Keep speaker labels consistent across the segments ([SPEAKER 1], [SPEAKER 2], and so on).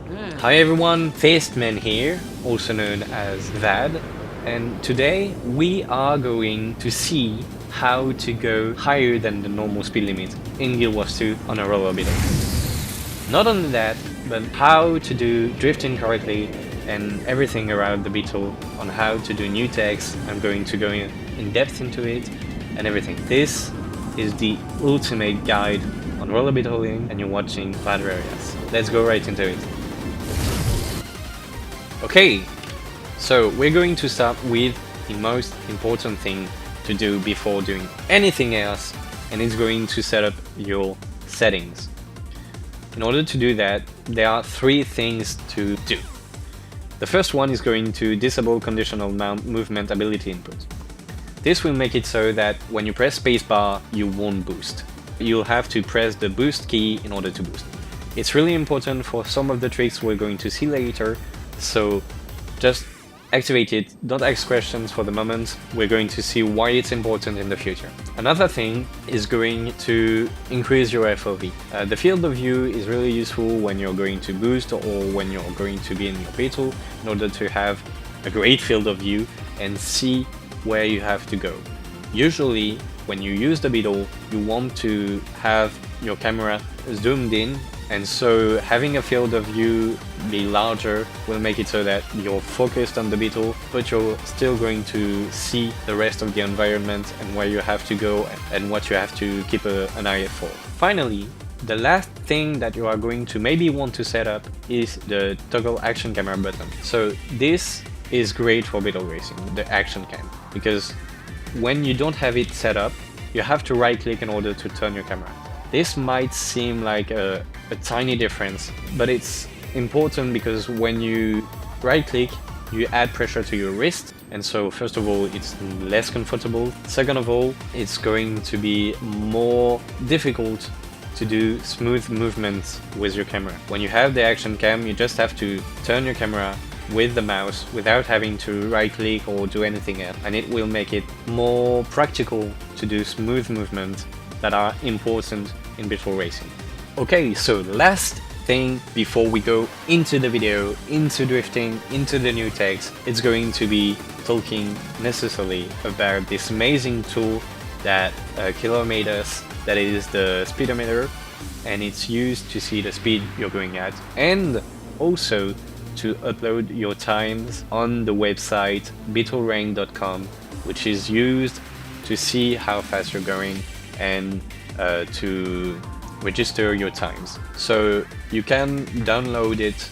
[SPEAKER 1] Hi everyone, FÆST here, also known as VAD, and today we are going to see how to go higher than the normal speed limit in Guild Wars 2 on a roller Beetle. Not only that, but how to do drifting correctly and everything around the Beetle, on how to do new techs. I'm going to go in depth into it and everything. This is the ultimate guide on roller Beetling, and you're watching VAD areas. Let's go right into it. Okay, so we're going to start with the most important thing to do before doing anything else, and it's going to set up your settings. In order to do that, there are three things to do. The first one is going to disable conditional movement ability input. This will make it so that when you press spacebar, you won't boost. You'll have to press the boost key in order to boost. It's really important for some of the tricks we're going to see later, so just activate it, don't ask questions for the moment. We're going to see why it's important in the future. Another thing is going to increase your FOV. The field of view is really useful when you're going to boost or when you're going to be in your Beetle, in order to have a great field of view and see where you have to go. Usually when you use the Beetle, you want to have your camera zoomed in, and so having a field of view be larger will make it so that you're focused on the Beetle, but you're still going to see the rest of the environment and where you have to go and what you have to keep an eye out for. Finally, the last thing that you are going to maybe want to set up is the toggle action camera button. So this is great for Beetle racing, the action cam, because when you don't have it set up, you have to right click in order to turn your camera. This might seem like a tiny difference, but it's important because when you right click, you add pressure to your wrist, and so first of all it's less comfortable. Second of all, it's going to be more difficult to do smooth movements with your camera. When you have the action cam, you just have to turn your camera with the mouse without having to right click or do anything else, and it will make it more practical to do smooth movements that are important in Beetle racing. Okay, so the last thing before we go into the video, into drifting, into the new techs, it's going to be talking necessarily about this amazing tool that Killer made us, that is the Speedometer, and it's used to see the speed you're going at, and also to upload your times on the website BPwAAAA.com, which is used to see how fast you're going and to register your times. So you can download it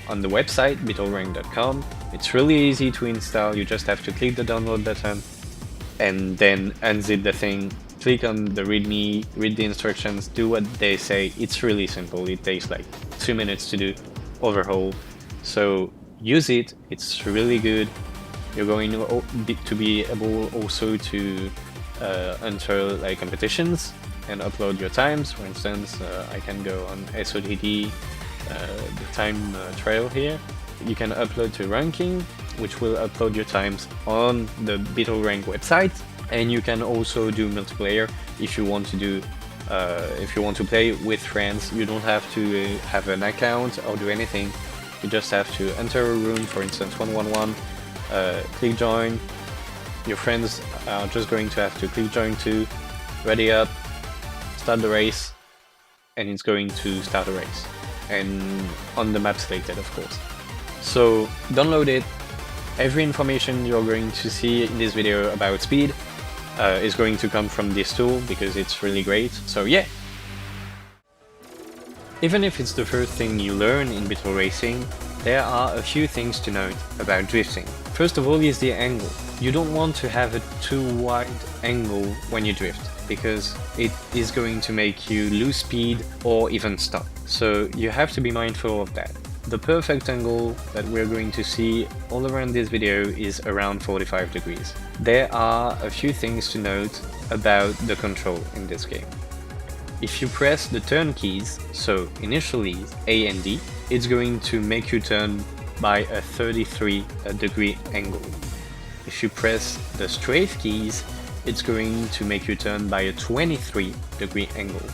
[SPEAKER 1] on the website BPwAAAA.com. It's really easy to install. You just have to click the download button and then unzip the thing, click on the readme, read the instructions, do what they say. It's really simple. It takes like 2 minutes to do overhaul. So use it, it's really good. You're going to be able also to enter like competitions and upload your times. For instance, I can go on SOTD, the time trail here. You can upload to ranking, which will upload your times on the Beetle Rank website, and you can also do multiplayer if you want to do. If you want to play with friends, you don't have to have an account or do anything. You just have to enter a room, for instance 111, click join. Your friends are just going to have to click join too, ready up, start the race, and it's going to start a race, and on the map selected, of course. So download it. Every information you're going to see in this video about speed is going to come from this tool because it's really great. So yeah. Even if it's the first thing you learn in Beetle racing, there are a few things to note about drifting. First of all is the angle. You don't want to have a too wide angle when you drift, because it is going to make you lose speed or even stop. So you have to be mindful of that. The perfect angle that we're going to see all around this video is around 45 degrees. There are a few things to note about the control in this game. If you press the turn keys, so initially A and D, it's going to make you turn by a 33 degree angle. If you press the strafe keys, it's going to make you turn by a 23 degree angle.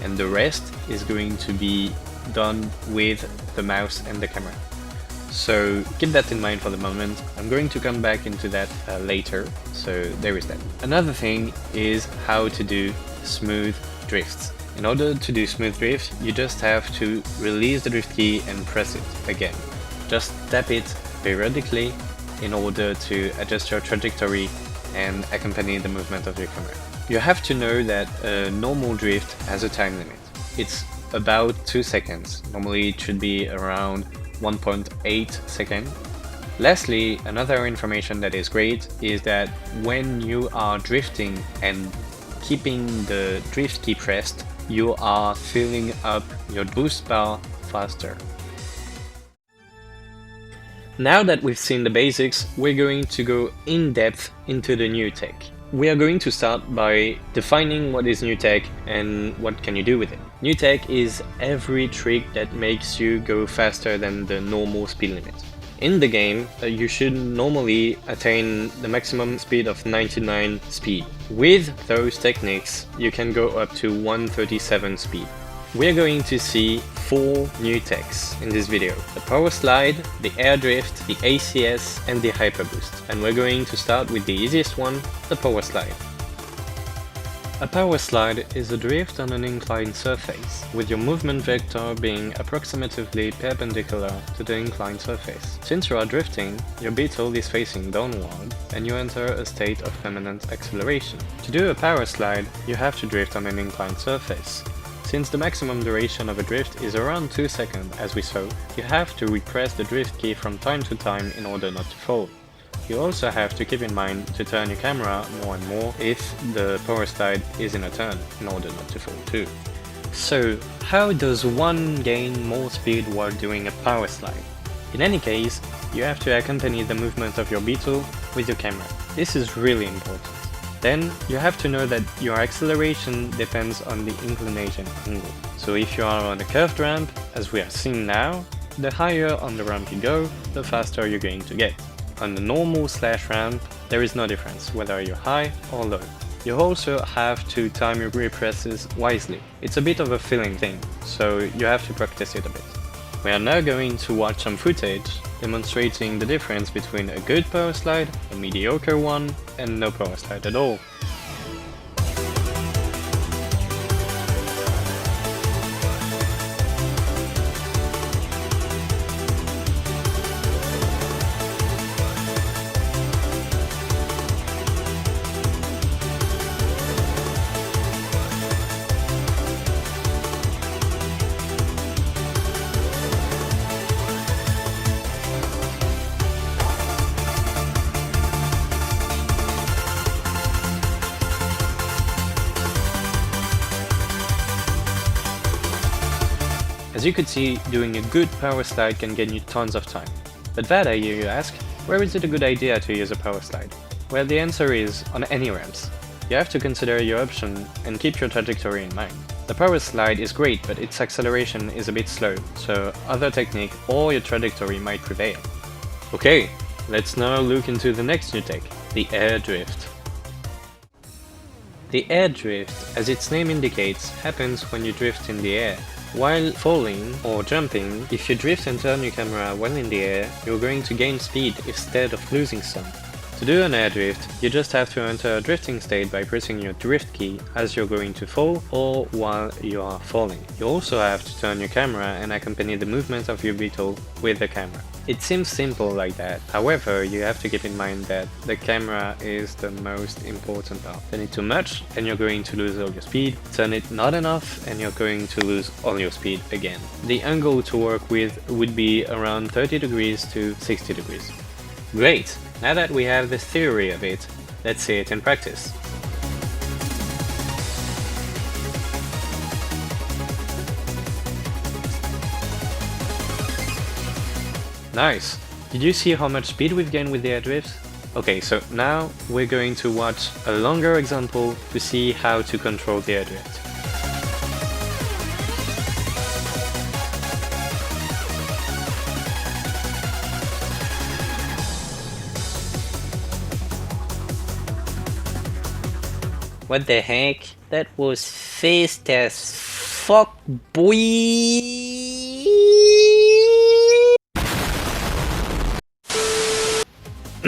[SPEAKER 1] And the rest is going to be done with the mouse and the camera. So keep that in mind for the moment. I'm going to come back into that later, so there is that. Another thing is how to do smooth drifts. In order to do smooth drift, you just have to release the drift key and press it again. Just tap it periodically in order to adjust your trajectory and accompany the movement of your camera. You have to know that a normal drift has a time limit. It's about 2 seconds. Normally it should be around 1.8 seconds. Lastly, another information that is great is that when you are drifting and keeping the drift key pressed, you are filling up your boost bar faster. Now that we've seen the basics, we're going to go in depth into the new tech. We are going to start by defining what is new tech and what can you do with it. New tech is every trick that makes you go faster than the normal speed limit. In the game, you should normally attain the maximum speed of 99 speed. With those techniques, you can go up to 137 speed. We're going to see 4 new techs in this video: the Powerslide, the Air Drift, the ACS and the Hyperboost. And we're going to start with the easiest one, the Powerslide. A Powerslide is a drift on an inclined surface, with your movement vector being approximately perpendicular to the inclined surface. Since you are drifting, your Beetle is facing downward, and you enter a state of permanent acceleration. To do a Powerslide, you have to drift on an inclined surface. Since the maximum duration of a drift is around 2 seconds, as we saw, you have to repress the drift key from time to time in order not to fall. You also have to keep in mind to turn your camera more and more if the Powerslide is in a turn, in order not to fall too. So, how does one gain more speed while doing a Powerslide? In any case, you have to accompany the movement of your Beetle with your camera. This is really important. Then, you have to know that your acceleration depends on the inclination angle. So if you are on a curved ramp, as we are seeing now, the higher on the ramp you go, the faster you're going to get. On the normal slash ramp, there is no difference, whether you're high or low. You also have to time your represses wisely. It's a bit of a feeling thing, so you have to practice it a bit. We are now going to watch some footage demonstrating the difference between a good Powerslide, a mediocre one, and no Powerslide at all. As you could see, doing a good Powerslide can gain you tons of time. But that, I hear you ask, where is it a good idea to use a Powerslide? Well, the answer is on any ramps. You have to consider your option and keep your trajectory in mind. The Powerslide is great, but its acceleration is a bit slow, so other technique or your trajectory might prevail. Okay, let's now look into the next new tech, the Air Drift. The Air Drift, as its name indicates, happens when you drift in the air. While falling or jumping, if you drift and turn your camera while in the air, you're going to gain speed instead of losing some. To do an air drift, you just have to enter a drifting state by pressing your drift key as you're going to fall or while you are falling. You also have to turn your camera and accompany the movement of your Beetle with the camera. It seems simple like that, however you have to keep in mind that the camera is the most important part. Turn it too much and you're going to lose all your speed, turn it not enough and you're going to lose all your speed again. The angle to work with would be around 30 degrees to 60 degrees. Great! Now that we have the theory of it, let's see it in practice. Nice! Did you see how much speed we've gained with the air drift? Okay, so now we're going to watch a longer example to see how to control the air drift. What the heck? That was fast as fuck, boy!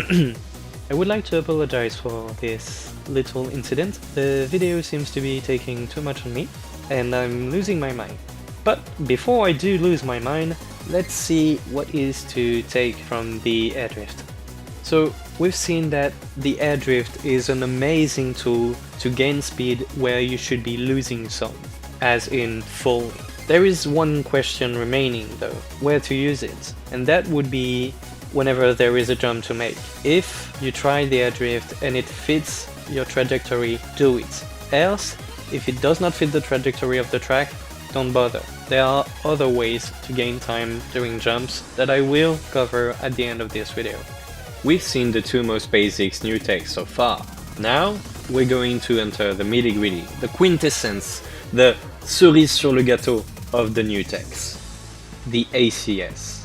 [SPEAKER 1] I would like to apologize for this little incident. The video seems to be taking too much on me, and I'm losing my mind. But before I do lose my mind, let's see what is to take from the air drift. So we've seen that the air drift is an amazing tool to gain speed where you should be losing some, as in falling. There is one question remaining though, where to use it, and that would be whenever there is a jump to make. If you try the air drift and it fits your trajectory, do it. Else, if it does not fit the trajectory of the track, don't bother. There are other ways to gain time during jumps that I will cover at the end of this video. We've seen the two most basic new techs so far. Now we're going to enter the nitty-gritty, the quintessence, the cerise sur le gâteau of the new techs, the ACS.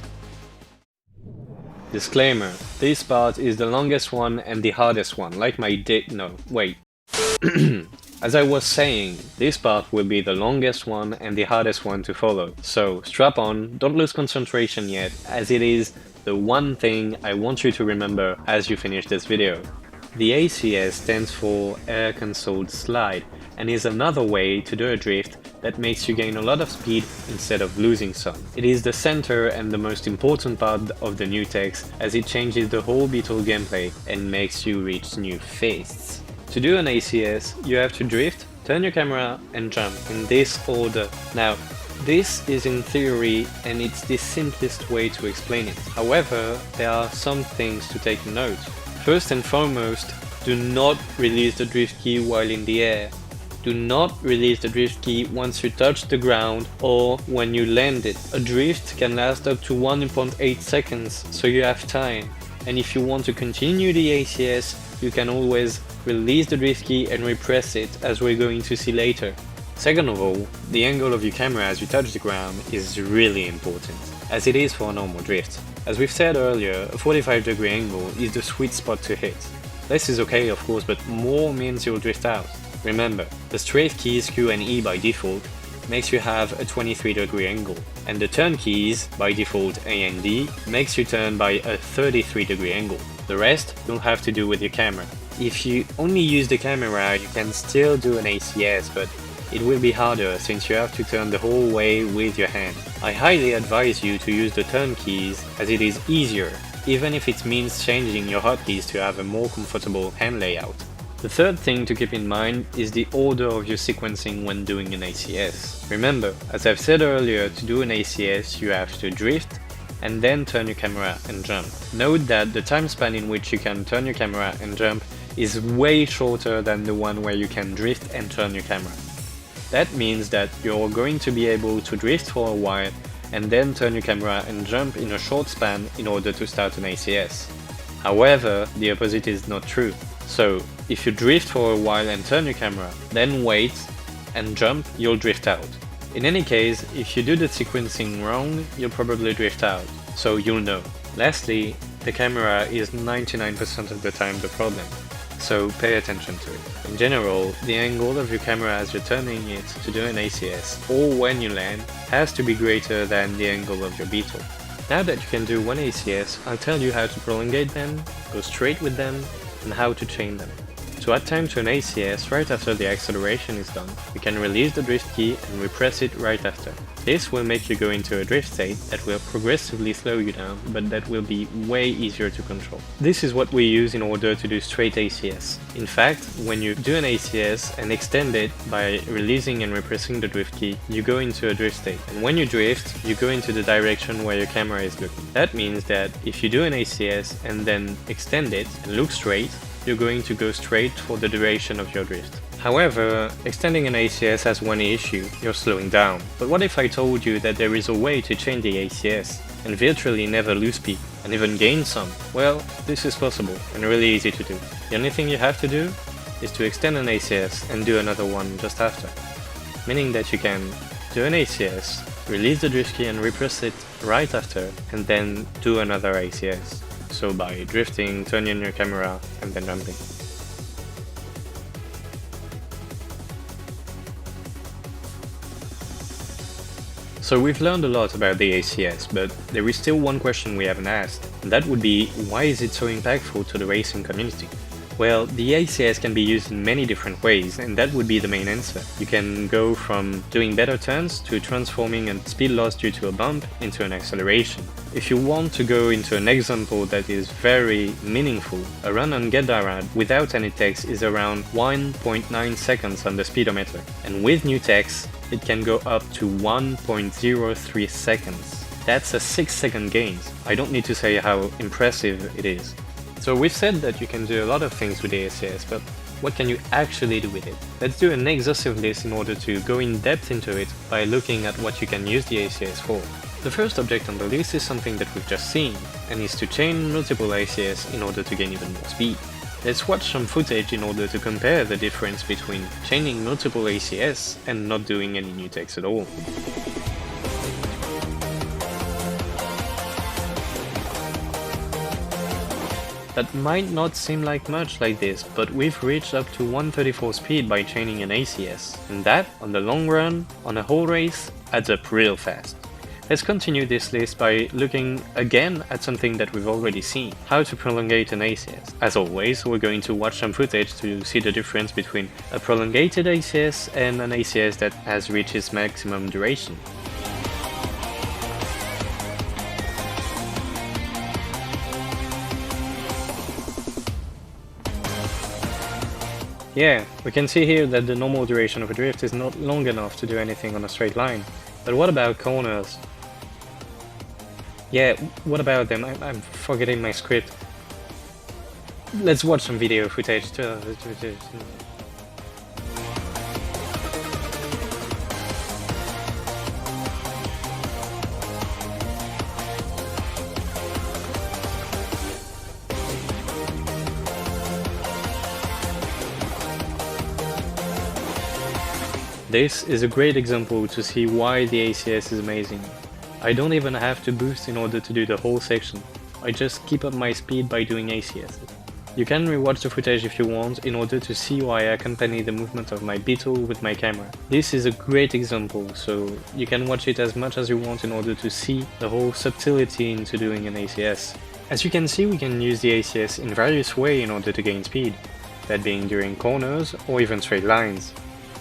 [SPEAKER 1] Disclaimer, this part is the longest one and the hardest one, like my no, wait. As I was saying, this part will be the longest one and the hardest one to follow, so strap on, don't lose concentration yet, as it is the one thing I want you to remember as you finish this video. The ACS stands for Air Controlled Slide, and is another way to do a drift that makes you gain a lot of speed instead of losing some. It is the center and the most important part of the new techs, as it changes the whole Beetle gameplay and makes you reach new FÆSTs. To do an ACS, you have to drift, turn your camera and jump in this order. Now, this is in theory and it's the simplest way to explain it. However, there are some things to take note. First and foremost, do not release the drift key while in the air. Do not release the drift key once you touch the ground or when you land it. A drift can last up to 1.8 seconds, so you have time. And if you want to continue the ACS, you can always release the drift key and repress it, as we're going to see later. Second of all, the angle of your camera as you touch the ground is really important, as it is for a normal drift. As we've said earlier, a 45-degree angle is the sweet spot to hit. Less is okay of course, but more means you'll drift out. Remember, the strafe keys Q and E by default makes you have a 23-degree angle, and the turn keys by default A and D makes you turn by a 33-degree angle. The rest you'll have to do with your camera. If you only use the camera, you can still do an ACS, but it will be harder since you have to turn the whole way with your hand. I highly advise you to use the turn keys, as it is easier, even if it means changing your hotkeys to have a more comfortable hand layout. The third thing to keep in mind is the order of your sequencing when doing an ACS. Remember, as I've said earlier, to do an ACS you have to drift and then turn your camera and jump. Note that the time span in which you can turn your camera and jump is way shorter than the one where you can drift and turn your camera. That means that you're going to be able to drift for a while and then turn your camera and jump in a short span in order to start an ACS. However, the opposite is not true. So, if you drift for a while and turn your camera, then wait and jump, you'll drift out. In any case, if you do the sequencing wrong, you'll probably drift out, so you'll know. Lastly, the camera is 99% of the time the problem, so pay attention to it. In general, the angle of your camera as you're turning it to do an ACS, or when you land, has to be greater than the angle of your Beetle. Now that you can do one ACS, I'll tell you how to prolongate them, go straight with them, and how to chain them. To add time to an ACS right after the acceleration is done, you can release the drift key and repress it right after. This will make you go into a drift state that will progressively slow you down, but that will be way easier to control. This is what we use in order to do straight ACS. In fact, when you do an ACS and extend it by releasing and repressing the drift key, you go into a drift state. And when you drift, you go into the direction where your camera is looking. That means that if you do an ACS and then extend it and look straight, you're going to go straight for the duration of your drift. However, extending an ACS has one issue, you're slowing down. But what if I told you that there is a way to change the ACS and virtually never lose speed and even gain some? Well, this is possible and really easy to do. The only thing you have to do is to extend an ACS and do another one just after. Meaning that you can do an ACS, release the drift key and repress it right after, and then do another ACS. So by drifting, turning your camera, and then jumping. So we've learned a lot about the ACS, but there is still one question we haven't asked, and that would be, why is it so impactful to the racing community? Well, the ACS can be used in many different ways, and that would be the main answer. You can go from doing better turns to transforming a speed loss due to a bump into an acceleration. If you want to go into an example that is very meaningful, a run on Get without any text is around 1.9 seconds on the speedometer, and with new text, it can go up to 1.03 seconds. That's a 6-second gain. I don't need to say how impressive it is. So we've said that you can do a lot of things with the ACS, but what can you actually do with it? Let's do an exhaustive list in order to go in depth into it by looking at what you can use the ACS for. The first object on the list is something that we've just seen, and is to chain multiple ACS in order to gain even more speed. Let's watch some footage in order to compare the difference between chaining multiple ACS and not doing any new text at all. That might not seem like much like this, but we've reached up to 134 speed by chaining an ACS, and that, on the long run, on a whole race, adds up real fast. Let's continue this list by looking again at something that we've already seen, how to prolongate an ACS. As always, we're going to watch some footage to see the difference between a prolongated ACS and an ACS that has reached its maximum duration. Yeah, we can see here that the normal duration of a drift is not long enough to do anything on a straight line. But what about corners? Yeah, what about them? I'm forgetting my script. Let's watch some video footage. This is a great example to see why the ACS is amazing. I don't even have to boost in order to do the whole section. I just keep up my speed by doing ACS. You can rewatch the footage if you want in order to see why I accompany the movement of my Beetle with my camera. This is a great example, so you can watch it as much as you want in order to see the whole subtlety into doing an ACS. As you can see, we can use the ACS in various ways in order to gain speed, that being during corners or even straight lines.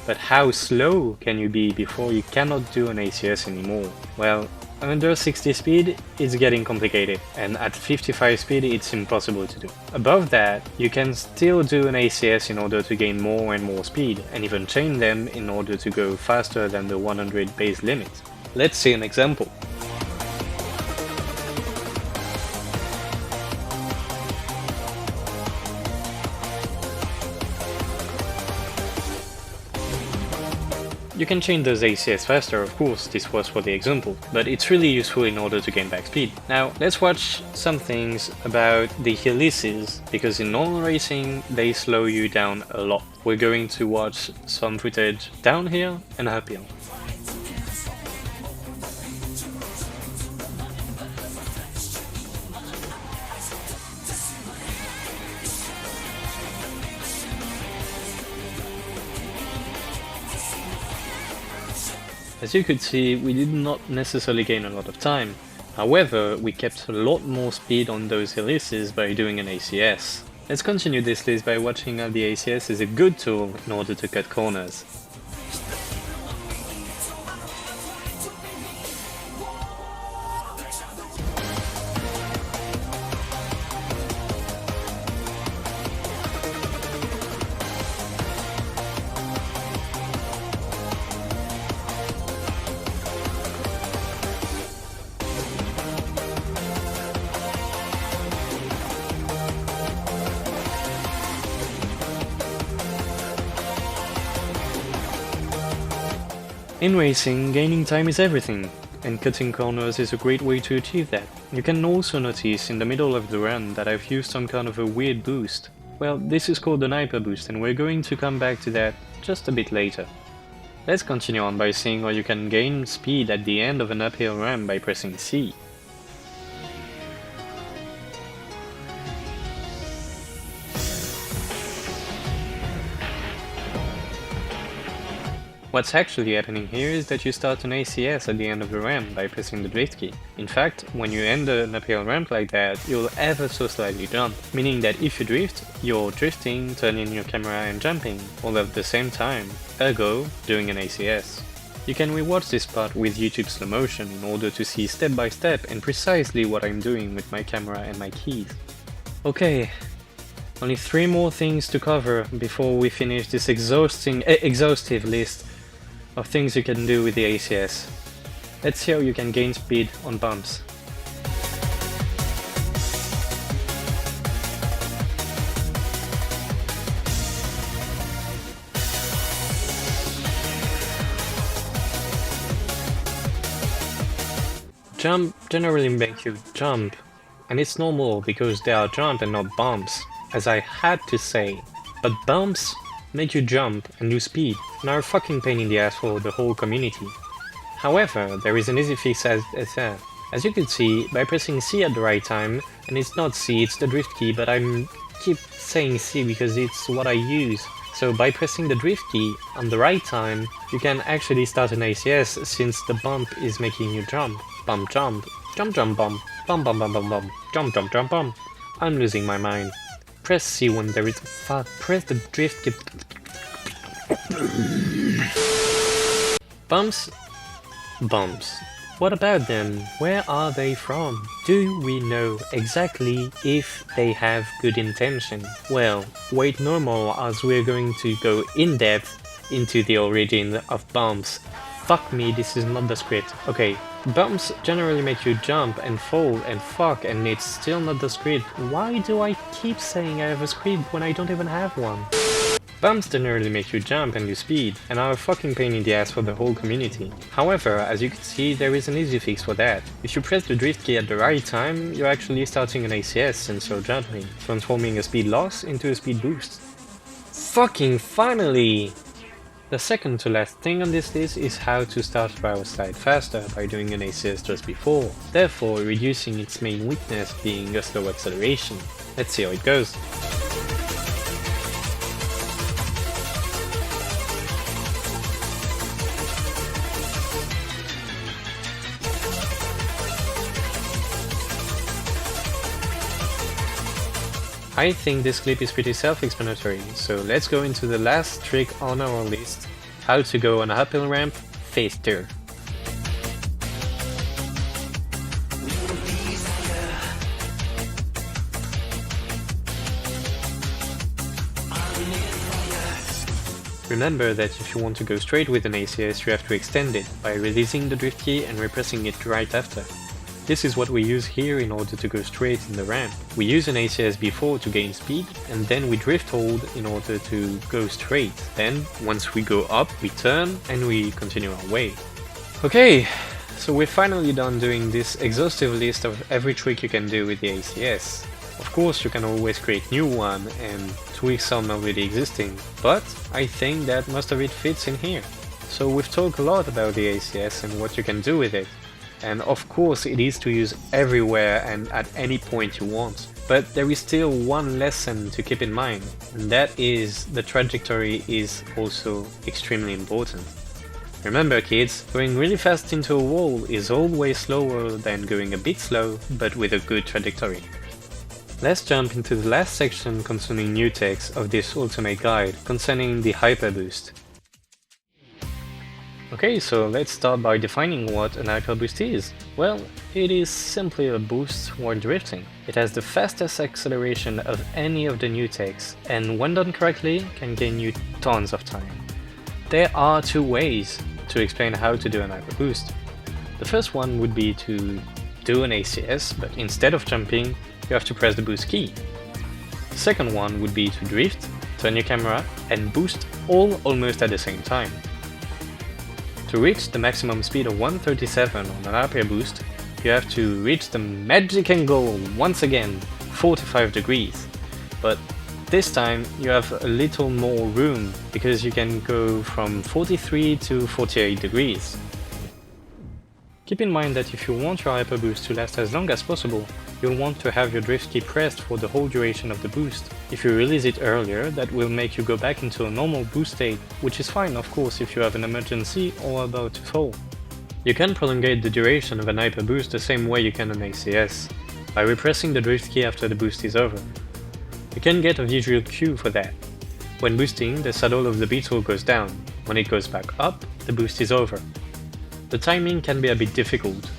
[SPEAKER 1] But how slow can you be before you cannot do an ACS anymore? Well, under 60 speed, it's getting complicated, and at 55 speed, it's impossible to do. Above that, you can still do an ACS in order to gain more and more speed, and even chain them in order to go faster than the 100 base limit. Let's see an example. You can chain those ACS faster, of course, this was for the example, but it's really useful in order to gain back speed. Now, let's watch some things about the Helices, because in normal racing, they slow you down a lot. We're going to watch some footage down here and up here. As you could see, we did not necessarily gain a lot of time. However, we kept a lot more speed on those Helices by doing an ACS. Let's continue this list by watching how the ACS is a good tool in order to cut corners. In racing, gaining time is everything, and cutting corners is a great way to achieve that. You can also notice in the middle of the run that I've used some kind of a weird boost. Well, this is called an Hyperboost, and we're going to come back to that just a bit later. Let's continue on by seeing how you can gain speed at the end of an uphill run by pressing C. What's actually happening here is that you start an ACS at the end of the ramp by pressing the drift key. In fact, when you end an uphill ramp like that, you'll ever so slightly jump, meaning that if you drift, you're drifting, turning your camera and jumping, all at the same time, ergo, doing an ACS. You can rewatch this part with YouTube slow motion in order to see step by step and precisely what I'm doing with my camera and my keys. Okay, only 3 more things to cover before we finish this exhaustive list of things you can do with the ACS. Let's see how you can gain speed on bumps. Jump generally make you jump, and it's normal because they are jump and not bumps, as I had to say, but bumps make you jump and lose speed, and are a fucking pain in the ass for the whole community. However, there is an easy fix as you can see, by pressing C at the right time, and it's not C, it's the drift key, but I keep saying C because it's what I use. So by pressing the drift key on the right time, you can actually start an ACS since the bump is making you jump. Bump jump, jump jump bump, bump bump bump bump bump, jump jump jump bump. I'm losing my mind. Press C when there is press the drift key. Bumps? Bumps. What about them? Where are they from? Do we know exactly if they have good intention? Well, wait normal as we're going to go in depth into the origin of bumps. Fuck me, this is not the script. Okay, bumps generally make you jump and fall and fuck, and it's still not the script. Why do I keep saying I have a script when I don't even have one? Bumps generally make you jump and lose speed, and are a fucking pain in the ass for the whole community. However, as you can see, there is an easy fix for that. If you press the drift key at the right time, you're actually starting an ACS since you're jumping, transforming a speed loss into a speed boost. Fucking finally! The second to last thing on this list is how to start Powerslide faster by doing an ACS just before, therefore reducing its main weakness being a slow acceleration. Let's see how it goes. I think this clip is pretty self-explanatory, so let's go into the last trick on our list, how to go on a uphill ramp faster. Remember that if you want to go straight with an ACS, you have to extend it by releasing the drift key and repressing it right after. This is what we use here in order to go straight in the ramp. We use an ACS before to gain speed, and then we drift hold in order to go straight. Then, once we go up, we turn and we continue our way. Okay, so we're finally done doing this exhaustive list of every trick you can do with the ACS. Of course, you can always create new one and tweak some already existing, but I think that most of it fits in here. So we've talked a lot about the ACS and what you can do with it. And of course it is to use everywhere and at any point you want. But there is still one lesson to keep in mind, and that is the trajectory is also extremely important. Remember kids, going really fast into a wall is always slower than going a bit slow, but with a good trajectory. Let's jump into the last section concerning new techs of this ultimate guide, concerning the Hyperboost. Okay, so let's start by defining what an Hyperboost is. Well, it is simply a boost while drifting. It has the fastest acceleration of any of the new techs, and when done correctly, can gain you tons of time. There are 2 ways to explain how to do an Hyperboost. The first one would be to do an ACS, but instead of jumping, you have to press the boost key. The second one would be to drift, turn your camera, and boost all almost at the same time. To reach the maximum speed of 137 on an Hyperboost, you have to reach the magic angle once again, 45 degrees. But this time you have a little more room, because you can go from 43 to 48 degrees. Keep in mind that if you want your Hyperboost to last as long as possible, you'll want to have your drift key pressed for the whole duration of the boost. If you release it earlier, that will make you go back into a normal boost state, which is fine of course if you have an emergency or about to fall. You can prolongate the duration of an Hyperboost the same way you can an ACS, by repressing the drift key after the boost is over. You can get a visual cue for that. When boosting, the saddle of the Beetle goes down. When it goes back up, the boost is over. The timing can be a bit difficult,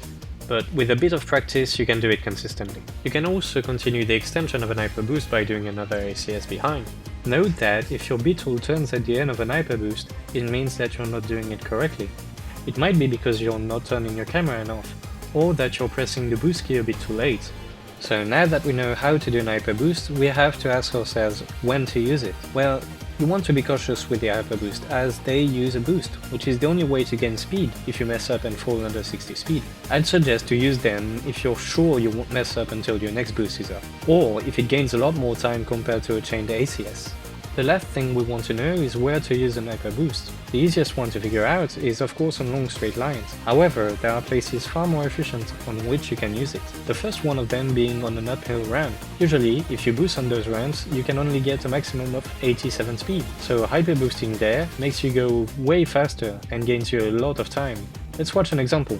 [SPEAKER 1] but with a bit of practice you can do it consistently. You can also continue the extension of an Hyperboost by doing another ACS behind. Note that if your Beetle turns at the end of an Hyperboost, it means that you're not doing it correctly. It might be because you're not turning your camera enough, or that you're pressing the boost key a bit too late. So now that we know how to do an Hyperboost, we have to ask ourselves when to use it. Well, you want to be cautious with the Hyperboost as they use a boost, which is the only way to gain speed if you mess up and fall under 60 speed. I'd suggest to use them if you're sure you won't mess up until your next boost is up, or if it gains a lot more time compared to a chained ACS. The last thing we want to know is where to use an Hyperboost. The easiest one to figure out is of course on long straight lines. However, there are places far more efficient on which you can use it. The first one of them being on an uphill ramp. Usually, if you boost on those ramps, you can only get a maximum of 87 speed. So hyperboosting there makes you go way faster and gains you a lot of time. Let's watch an example.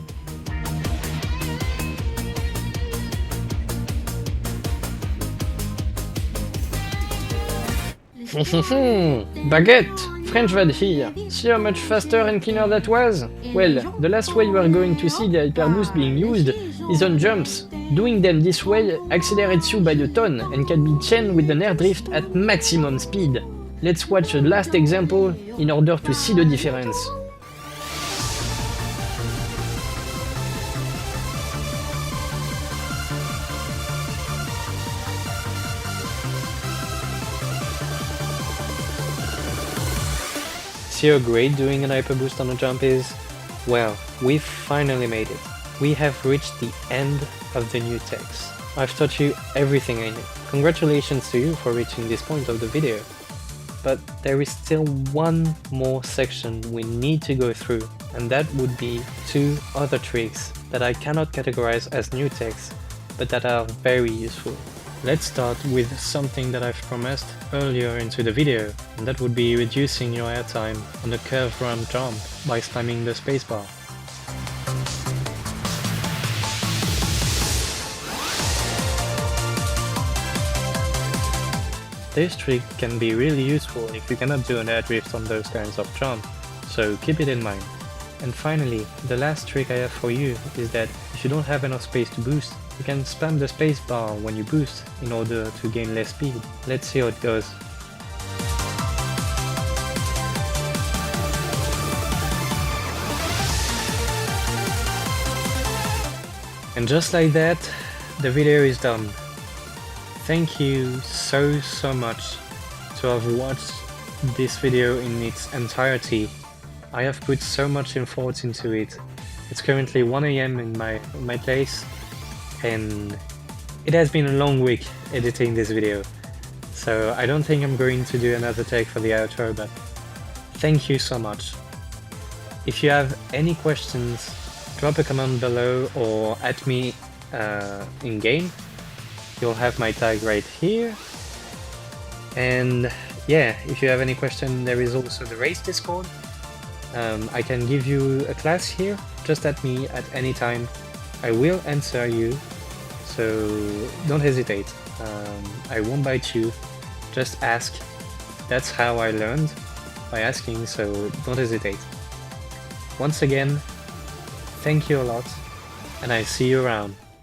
[SPEAKER 2] Baguette! French vad here. See how much faster and cleaner that was? Well, the last way you are going to see the Hyperboost being used is on jumps. Doing them this way accelerates you by a ton and can be chained with an air drift at maximum speed. Let's watch the last example in order to see the difference.
[SPEAKER 1] See how great doing an Hyperboost on a jump is? Well, we've finally made it. We have reached the end of the new text. I've taught you everything I knew. Congratulations to you for reaching this point of the video. But there is still one more section we need to go through, and that would be 2 other tricks that I cannot categorize as new text, but that are very useful. Let's start with something that I've promised earlier into the video, and that would be reducing your airtime on a curved ramp jump by spamming the spacebar. This trick can be really useful if you cannot do an air drift on those kinds of jumps, so keep it in mind. And finally, the last trick I have for you is that if you don't have enough space to boost, you can spam the spacebar when you boost in order to gain less speed. Let's see how it goes. And just like that, the video is done. Thank you so much to have watched this video in its entirety. I have put so much effort into it. It's currently 1 AM in my place, and it has been a long week editing this video. So I don't think I'm going to do another take for the outro, but thank you so much. If you have any questions, drop a comment below or at me in game. You'll have my tag right here. And yeah, if you have any question, there is also the race Discord. I can give you a class here, just at me at any time. I will answer you, so don't hesitate. I won't bite you, just ask. That's how I learned, by asking, so don't hesitate. Once again, thank you a lot, and I see you around.